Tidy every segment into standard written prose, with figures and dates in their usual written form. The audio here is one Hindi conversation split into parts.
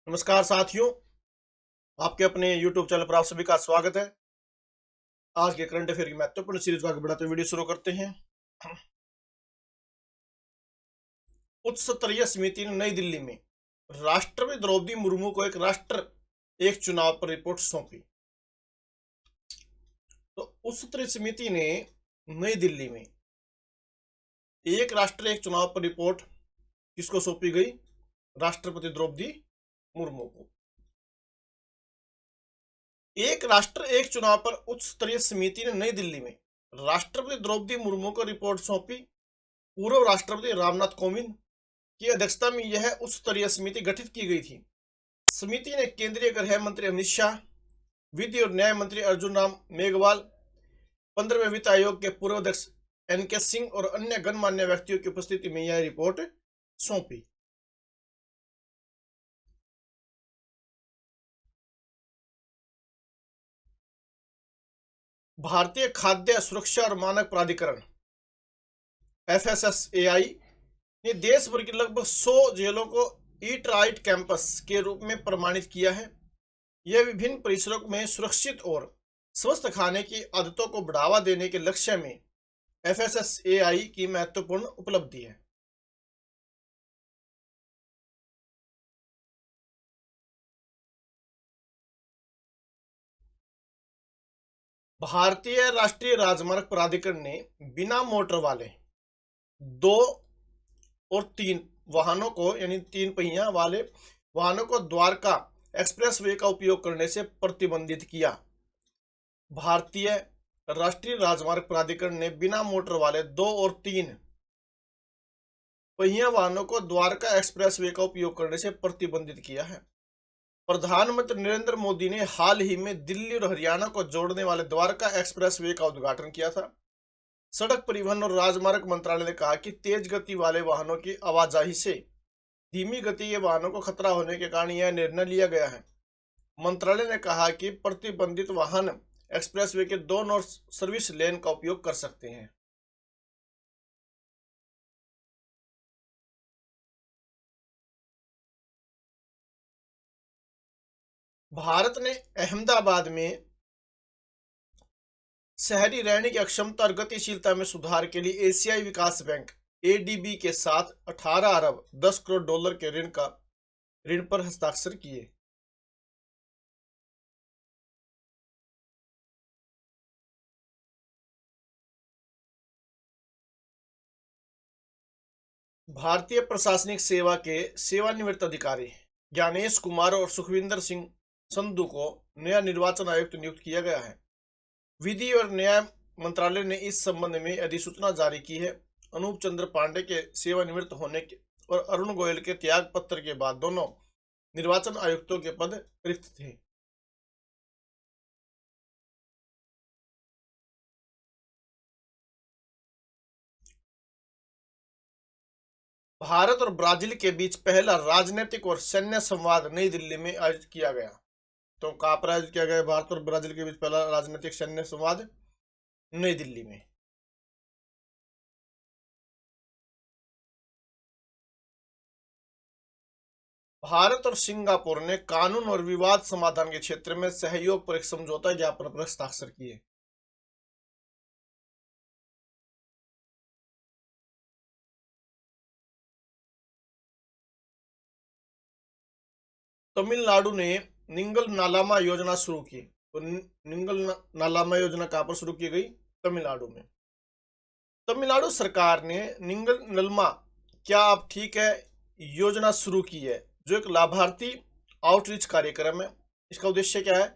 नमस्कार साथियों, आपके अपने YouTube चैनल पर आप सभी का स्वागत है। आज के करंट अफेयर की महत्वपूर्ण सीरीज को आगे बढ़ाते हुए वीडियो शुरू करते हैं। उच्च स्तरीय समिति ने नई दिल्ली में राष्ट्रपति द्रौपदी मुर्मू को एक राष्ट्र एक चुनाव पर रिपोर्ट सौंपी। तो उच्च स्तरीय समिति ने नई दिल्ली में एक राष्ट्र एक चुनाव पर रिपोर्ट किसको सौंपी गई? राष्ट्रपति द्रौपदी मुर्मू को। एक राष्ट्र एक चुनाव पर उच्च स्तरीय समिति ने नई दिल्ली में राष्ट्रपति द्रौपदी मुर्मू को रिपोर्ट सौंपी। पूर्व राष्ट्रपति रामनाथ कोविंद की अध्यक्षता में यह उच्च स्तरीय समिति गठित की गई थी। समिति ने केंद्रीय गृह मंत्री अमित शाह, विधि और न्याय मंत्री अर्जुन राम मेघवाल, 15वें वित्त आयोग के पूर्व अध्यक्ष एनके सिंह और अन्य गणमान्य व्यक्तियों की उपस्थिति में यह रिपोर्ट सौंपी। भारतीय खाद्य सुरक्षा और मानक प्राधिकरण FSSAI ने देश भर की लगभग 100 जेलों को ईट राइट कैंपस के रूप में प्रमाणित किया है। यह विभिन्न परिसरों में सुरक्षित और स्वस्थ खाने की आदतों को बढ़ावा देने के लक्ष्य में FSSAI की महत्वपूर्ण उपलब्धि है। भारतीय राष्ट्रीय राजमार्ग प्राधिकरण ने बिना मोटर वाले 2 और 3 वाहनों को यानी 3 पहिया वाले वाहनों को द्वारका एक्सप्रेसवे का उपयोग करने से प्रतिबंधित किया। भारतीय राष्ट्रीय राजमार्ग प्राधिकरण ने बिना मोटर वाले 2 और 3 पहिया वाहनों को द्वारका एक्सप्रेसवे का उपयोग करने से प्रतिबंधित किया है। प्रधानमंत्री नरेंद्र मोदी ने हाल ही में दिल्ली और हरियाणा को जोड़ने वाले द्वारका एक्सप्रेसवे का उद्घाटन किया था। सड़क परिवहन और राजमार्ग मंत्रालय ने कहा कि तेज गति वाले वाहनों की आवाजाही से धीमी गति के वाहनों को खतरा होने के कारण यह निर्णय लिया गया है। मंत्रालय ने कहा कि प्रतिबंधित वाहन एक्सप्रेसवे के 2 नॉर्थ सर्विस लेन का उपयोग कर सकते हैं। भारत ने अहमदाबाद में शहरी रहने की अक्षमता और गतिशीलता में सुधार के लिए एशियाई विकास बैंक ADB के साथ 18 अरब 10 करोड़ डॉलर के ऋण पर हस्ताक्षर किए। भारतीय प्रशासनिक सेवा के सेवानिवृत्त अधिकारी ज्ञानेश कुमार और सुखविंदर सिंह संधू को नया निर्वाचन आयुक्त नियुक्त किया गया है। विधि और न्याय मंत्रालय ने इस संबंध में अधिसूचना जारी की है। अनूप चंद्र पांडे के सेवानिवृत्त होने के और अरुण गोयल के त्याग पत्र के बाद दोनों निर्वाचन आयुक्तों के पद रिक्त थे। भारत और ब्राजील के बीच पहला राजनीतिक और सैन्य संवाद नई दिल्ली में आयोजित किया गया। तो कहाँ पर आयोजित किया गया? भारत और ब्राजील के बीच पहला राजनीतिक सैन्य संवाद नई दिल्ली में। भारत और सिंगापुर ने कानून और विवाद समाधान के क्षेत्र में सहयोग पर एक समझौता ज्ञापन पर हस्ताक्षर किए। तमिलनाडु ने निंगल नालामा योजना शुरू की। तो निंगल नालामा योजना कहां पर शुरू की गई? तमिलनाडु में। तमिलनाडु सरकार ने निंगल नलमा क्या आप ठीक है योजना शुरू की है, जो एक लाभार्थी आउटरीच कार्यक्रम है। इसका उद्देश्य क्या है?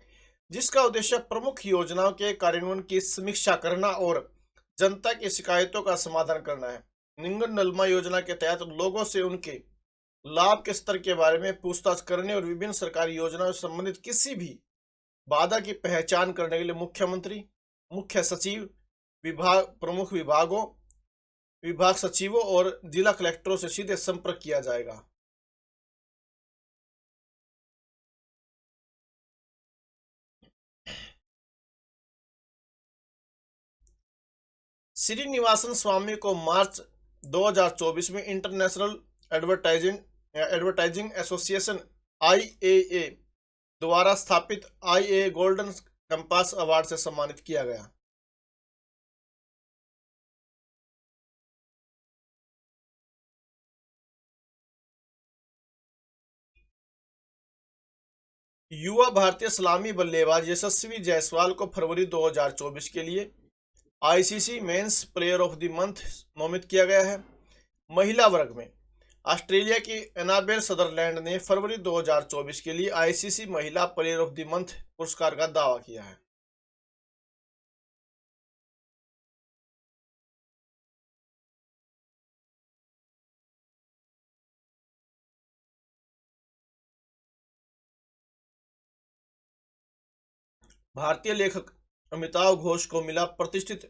जिसका उद्देश्य प्रमुख योजनाओं के कार्यान्वयन की समीक्षा करना और जनता की शिकायतों का समाधान करना है। निंगल नलमा योजना के तहत लोगों से उनके लाभ के स्तर के बारे में पूछताछ करने और विभिन्न सरकारी योजनाओं से संबंधित किसी भी बाधा की पहचान करने के लिए मुख्यमंत्री, मुख्य सचिव, प्रमुख विभागों, विभाग सचिवों और जिला कलेक्टरों से सीधे संपर्क किया जाएगा। श्रीनिवासन स्वामी को मार्च 2024 में इंटरनेशनल एडवर्टाइजिंग एसोसिएशन आईएए द्वारा स्थापित आईएए गोल्डन कंपास अवार्ड से सम्मानित किया गया। युवा भारतीय सलामी बल्लेबाज यशस्वी जायसवाल को फरवरी 2024 के लिए ICC men's player of the month नामित किया गया है। महिला वर्ग में ऑस्ट्रेलिया की एनाबेल सदरलैंड ने फरवरी 2024 के लिए आईसीसी महिला प्लेयर ऑफ द मंथ पुरस्कार का दावा किया है। भारतीय लेखक अमिताव घोष को मिला प्रतिष्ठित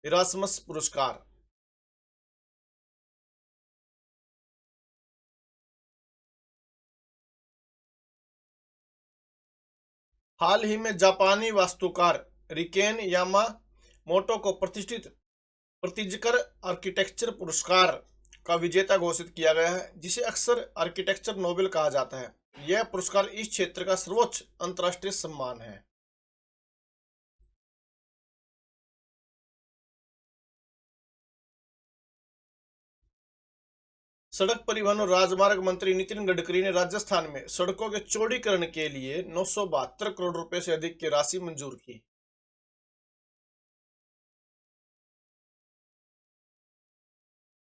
इरास्मस पुरस्कार। हाल ही में जापानी वास्तुकार रिकेन यामामोटो को प्रतिष्ठित प्रतिजकर आर्किटेक्चर पुरस्कार का विजेता घोषित किया गया है, जिसे अक्सर आर्किटेक्चर नोबेल कहा जाता है। यह पुरस्कार इस क्षेत्र का सर्वोच्च अंतर्राष्ट्रीय सम्मान है। सड़क परिवहन और राजमार्ग मंत्री नितिन गडकरी ने राजस्थान में सड़कों के चौड़ीकरण के लिए 972 करोड़ रुपए से अधिक की राशि मंजूर की।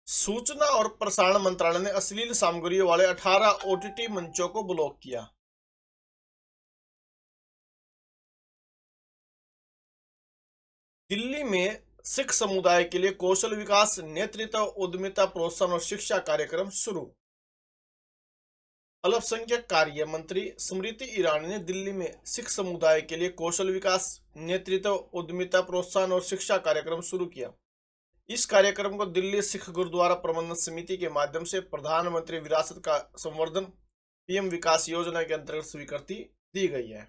सूचना और प्रसारण मंत्रालय ने अश्लील सामग्रियों वाले 18 ओटीटी मंचों को ब्लॉक किया। दिल्ली में सिख समुदाय के लिए कौशल विकास, नेतृत्व, उद्यमिता प्रोत्साहन और शिक्षा कार्यक्रम शुरू। अल्पसंख्यक कार्य मंत्री स्मृति ईरानी ने दिल्ली में सिख समुदाय के लिए कौशल विकास, नेतृत्व, उद्यमिता प्रोत्साहन और शिक्षा कार्यक्रम शुरू किया। इस कार्यक्रम को दिल्ली सिख गुरुद्वारा प्रबंधन समिति के माध्यम से प्रधानमंत्री विरासत का संवर्धन पीएम विकास योजना के अंतर्गत स्वीकृति दी गई है।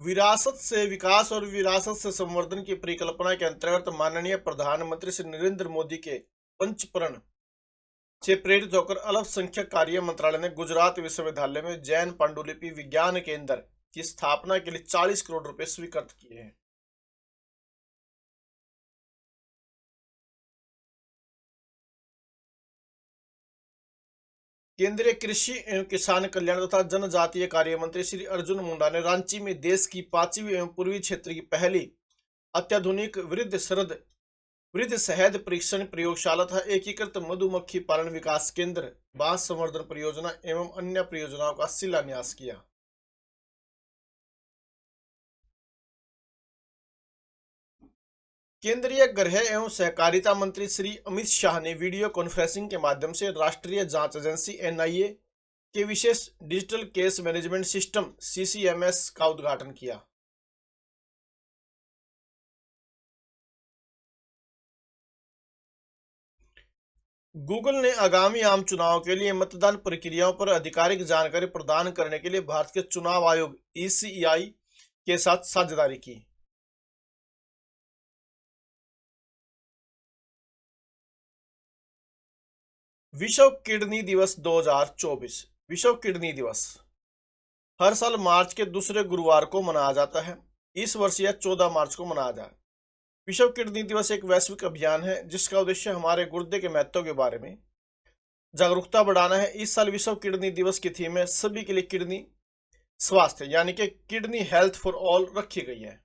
विरासत से विकास और विरासत से संवर्धन की परिकल्पना के अंतर्गत माननीय प्रधानमंत्री श्री नरेंद्र मोदी के पंचप्रण से प्रेरित होकर अल्पसंख्यक कार्य मंत्रालय ने गुजरात विश्वविद्यालय में जैन पांडुलिपि विज्ञान केंद्र की स्थापना के लिए 40 करोड़ रुपए स्वीकृत किए हैं। केंद्रीय कृषि एवं किसान कल्याण तथा जनजातीय कार्य मंत्री श्री अर्जुन मुंडा ने रांची में देश की 5वीं एवं पूर्वी क्षेत्र की पहली अत्याधुनिक वृद्ध शहद परीक्षण प्रयोगशाला तथा एकीकृत मधुमक्खी पालन विकास केंद्र, बांस संवर्धन परियोजना एवं अन्य परियोजनाओं का शिलान्यास किया। केंद्रीय गृह एवं सहकारिता मंत्री श्री अमित शाह ने वीडियो कॉन्फ्रेंसिंग के माध्यम से राष्ट्रीय जांच एजेंसी एनआईए के विशेष digital case management system CCMS का उद्घाटन किया। गूगल ने आगामी आम चुनाव के लिए मतदान प्रक्रियाओं पर आधिकारिक जानकारी प्रदान करने के लिए भारतीय चुनाव आयोग ईसीआई के साथ साझेदारी की। विश्व किडनी दिवस 2024। विश्व किडनी दिवस हर साल मार्च के दूसरे गुरुवार को मनाया जाता है। इस वर्ष यह 14 मार्च को मनाया जाए। विश्व किडनी दिवस एक वैश्विक अभियान है जिसका उद्देश्य हमारे गुर्दे के महत्व के बारे में जागरूकता बढ़ाना है। इस साल विश्व किडनी दिवस की थीम है सभी के लिए किडनी स्वास्थ्य, यानी कि किडनी हेल्थ फॉर ऑल रखी गई है।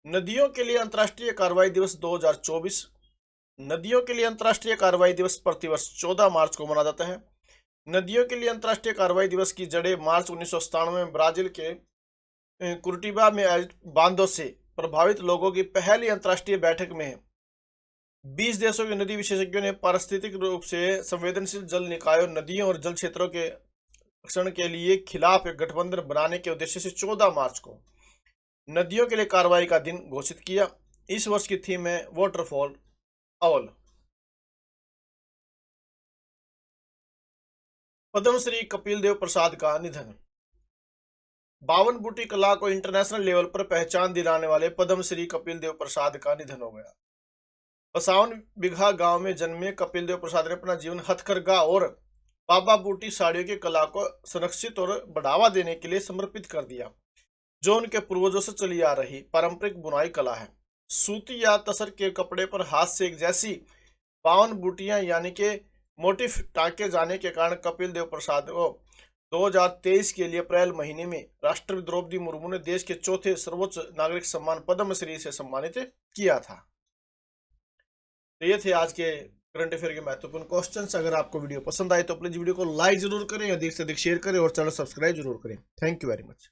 नदियों के लिए अंतर्राष्ट्रीय कार्रवाई दिवस 2024। नदियों के लिए अंतर्राष्ट्रीय कार्रवाई दिवस प्रतिवर्ष 14 मार्च को मनाया जाता है। नदियों के लिए अंतर्राष्ट्रीय कार्रवाई दिवस की जड़ें मार्च 1997 में ब्राजील के कुर्टिबा में आयोजित बांधों से प्रभावित लोगों की पहली अंतर्राष्ट्रीय बैठक में 20 देशों के नदी विशेषज्ञों ने पारिस्थितिक रूप से संवेदनशील जल निकायों, नदियों और जल क्षेत्रों के रक्षण के लिए खिलाफ एक गठबंधन बनाने के उद्देश्य से 14 मार्च को नदियों के लिए कार्रवाई का दिन घोषित किया। इस वर्ष की थीम है वाटरफॉल ऑल। पद्मश्री कपिल देव प्रसाद का निधन। बावन बूटी कला को इंटरनेशनल लेवल पर पहचान दिलाने वाले पद्मश्री कपिल देव प्रसाद का निधन हो गया। 55 बीघा गांव में जन्मे कपिल देव प्रसाद ने अपना जीवन हथकरघा और बाबा बूटी साड़ियों की कला को संरक्षित और बढ़ावा देने के लिए समर्पित कर दिया, जो उनके पूर्वजों से चली आ रही पारंपरिक बुनाई कला है। सूती या तसर के कपड़े पर हाथ से एक जैसी 52 बूटियां यानी कि मोटिफ टाके जाने के कारण कपिल देव प्रसाद को 2023 के लिए अप्रैल महीने में राष्ट्रपति द्रौपदी मुर्मू ने देश के चौथे सर्वोच्च नागरिक सम्मान पद्मश्री से सम्मानित किया था। तो ये थे आज के करंट अफेयर के महत्वपूर्ण क्वेश्चंस। अगर आपको वीडियो पसंद आए तो प्लीज वीडियो को लाइक जरूर करें, अधिक से अधिक शेयर करें और चैनल सब्सक्राइब जरूर करें। Thank you very much.